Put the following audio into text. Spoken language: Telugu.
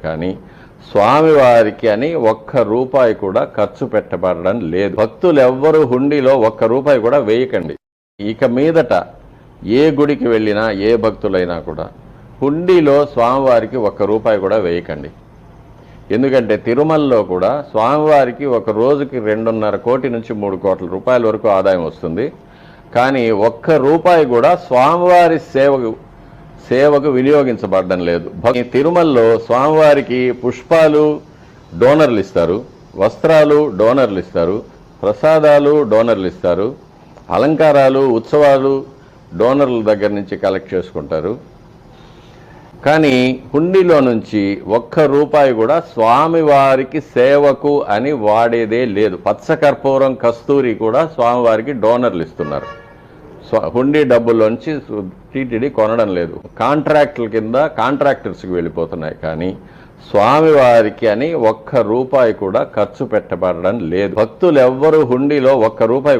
కానీ స్వామివారికి అని ఒక్క రూపాయి కూడా ఖర్చు పెట్టబడడం లేదు. భక్తులు ఎవ్వరూ హుండీలో ఒక్క రూపాయి కూడా వేయకండి. ఇక మీదట ఏ గుడికి వెళ్ళినా ఏ భక్తులైనా కూడా హుండీలో స్వామివారికి ఒక్క రూపాయి కూడా వేయకండి. ఎందుకంటే తిరుమలలో కూడా స్వామివారికి ఒక రోజుకి 2.5 కోటి నుంచి 3 కోట్ల రూపాయల వరకు ఆదాయం వస్తుంది. కానీ ఒక్క రూపాయి కూడా స్వామివారి సేవకు వినియోగించబడడం లేదు. తిరుమలలో స్వామివారికి పుష్పాలు డోనర్లు ఇస్తారు, వస్త్రాలు డోనర్లు ఇస్తారు, ప్రసాదాలు డోనర్లు ఇస్తారు, అలంకారాలు ఉత్సవాలు డోనర్ల దగ్గర నుంచి కలెక్ట్ చేసుకుంటారు. కానీ హుండీలో నుంచి ఒక్క రూపాయి కూడా స్వామివారికి సేవకు అని వాడేదే లేదు. పచ్చకర్పూరం కస్తూరి కూడా స్వామివారికి డోనర్లు ఇస్తున్నారు. హుండీ డబ్బుల్లోంచి టీటీడీ కొనడం లేదు. కాంట్రాక్టుల కింద కాంట్రాక్టర్స్కి వెళ్ళిపోతున్నాయి. కానీ స్వామివారికి అని ఒక్క రూపాయి కూడా ఖర్చు పెట్టబడడం లేదు. భక్తులు ఎవ్వరూ హుండీలో ఒక్క రూపాయి